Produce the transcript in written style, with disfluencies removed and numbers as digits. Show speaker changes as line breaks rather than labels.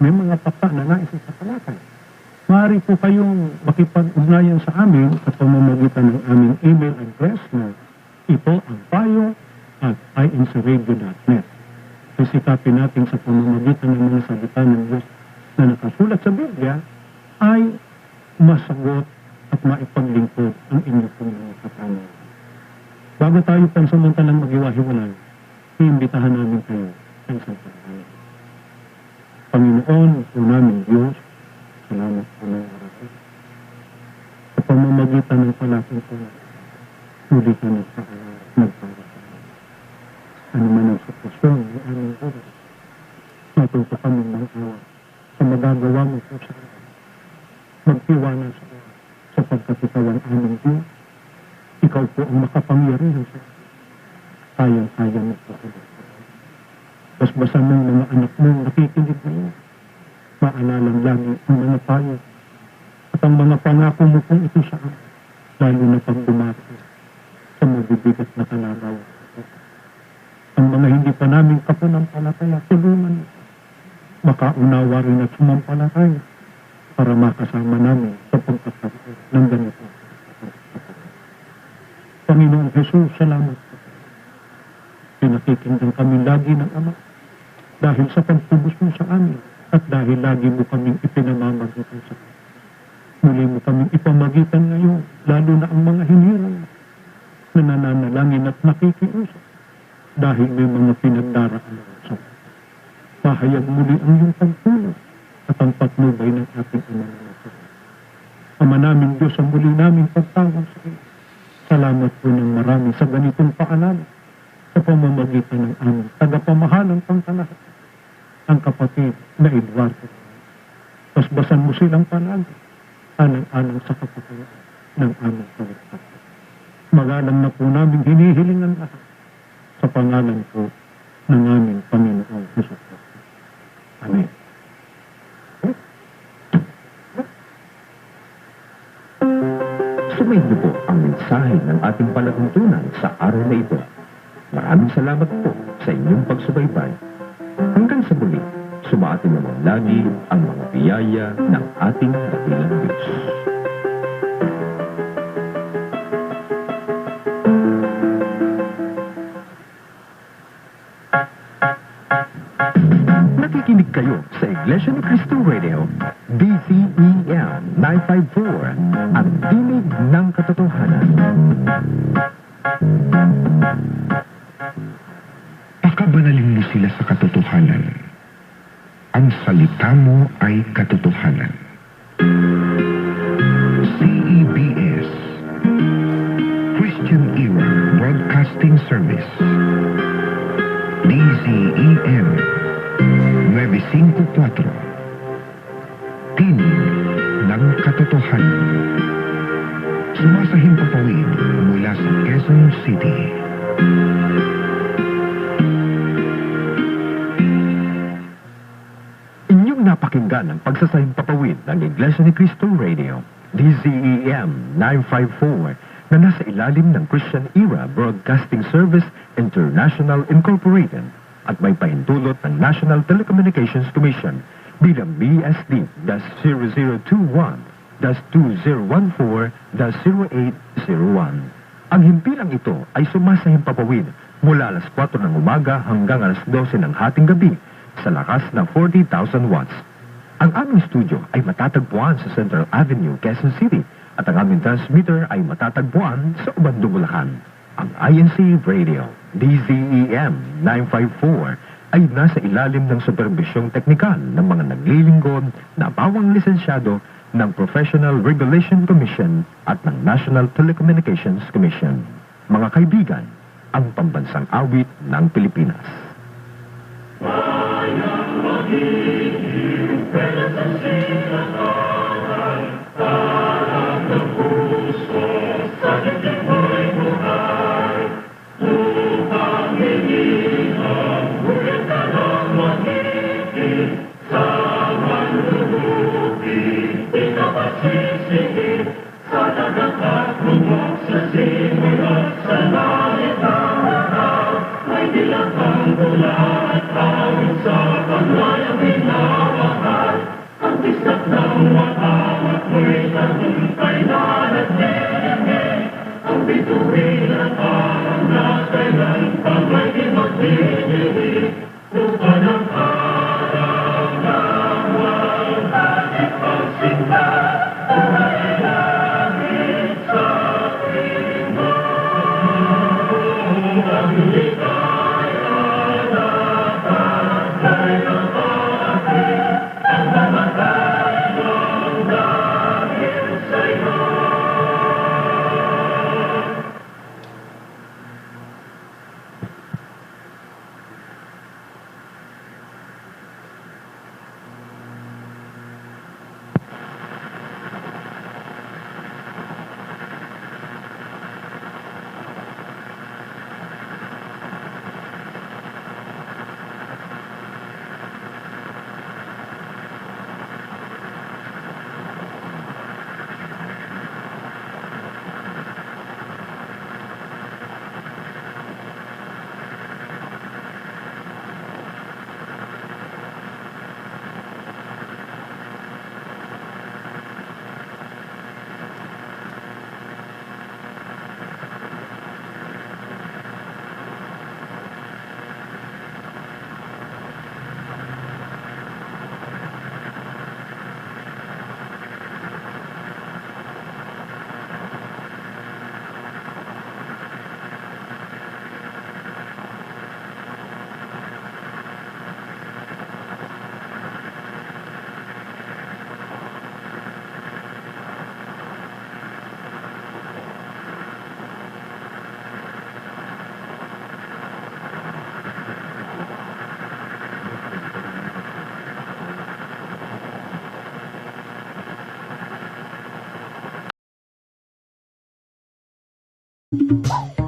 may mga paksa na nais sa talakay. Maaari po kayong makipag-ugnayan sa amin sa pamamagitan ng aming email address na ito ang payo@incradio.net. Isikapin natin sa pamamagitan ng mga salita ng Diyos na nakasulat sa Biblia ay masagot at maipaglingkod ang inyong mga katanungan. Bago tayo pansamantalang mag-iwahiwalay, iimbitahan namin kayo sa isang pagkakas. Panginoon, po namin Diyos, salamat po ng oras. Sa pamamagitan ng palakong po, huli ka nagpapalala. Ano man ang sitwasyon ng aming oras, matuto kami ng awa sa magagawa mo po sa amin. Magtiwala sa awa sapagkat ikaw ang aming Diyos. Ikaw po ang makapangyarihan sa amin. Kayang-kaya mo po sa amin. Basbasan mong mga anak mong nakikinig ngayon. Maalalang lagi ang mga payo at ang mga pangako mo pong ito sa amin, lalo na pang dumako sa mabibigat na kalagaw. Ang mga hindi pa namin kapanampalataya, tulungan mo. Makaunawa rin at sumampalataya para makasama namin sa pagkakaroon ng ganito. Panginoong Jesus, salamat po. Pinakikinggan kami lagi ng Ama dahil sa pagtubos mo sa amin at dahil lagi mo kaming ipinamamagitan sa amin. Muli mo kaming ipamagitan ngayon, lalo na ang mga hinirang na nananalangin at nakikiusap dahil may mga pinagdaraan sa amin. Pahayag muli ang iyong pagtulong at ang patnubay ng ating Ama na nasa. Ama namin Diyos, ang muli namin pagtawag sa iyo. Salamat po ng marami sa ganitong paalala sa pamamagitan ng aming tagapamahalang pangtalahat, ang kapatid na Eduardo. Basbasan mo silang palagi, alang-alang sa kapatid ng aming pagkakataon. Magalang na po namin hinihiling ang lahat sa pangalan po ng aming Panginoong Jesus. Amen.
Sumayin niyo po ang mensahe ng ating palatuntunan sa araw na ito. Maraming salamat po sa inyong pagsubaybay. Hanggang sa muli, sumaatin naman lagi ang mga biyaya ng ating dakilang Diyos. Nakikinig kayo sa Iglesia ni Cristo Radio, DZEM 954, ang tinig ng katotohanan.
Pakabanalin mo sila sa katotohanan. Ang salita mo ay katotohanan. CEBS, Christian Era Broadcasting Service, DZEM 954, tinig ng katotohanan. Sumasahing papawid mula sa Quezon City.
Inyong napakinggan ang pagsasahing papawid ng Iglesia ni Cristo Radio, DZEM 954, na nasa ilalim ng Christian Era Broadcasting Service International Incorporated at may pahintulot ng National Telecommunications Commission bilang BSD-002-2014-0801. Ang himpilang ito ay sumasahing papawid mula alas 4 ng umaga hanggang alas 12 ng hating gabi sa lakas ng 40,000 watts. Ang aming studio ay matatagpuan sa Central Avenue, Quezon City at ang aming transmitter ay matatagpuan sa Ubando, Bulacan. Ang INC Radio, DZEM 954, ay nasa ilalim ng superbisyong teknikal ng mga naglilingkod na bawang lisensyado ng Professional Regulation Commission at ng National Telecommunications Commission. Mga kaibigan, ang pambansang awit ng Pilipinas.
Bulan at awit sa kanlayang binawahan. Thank you.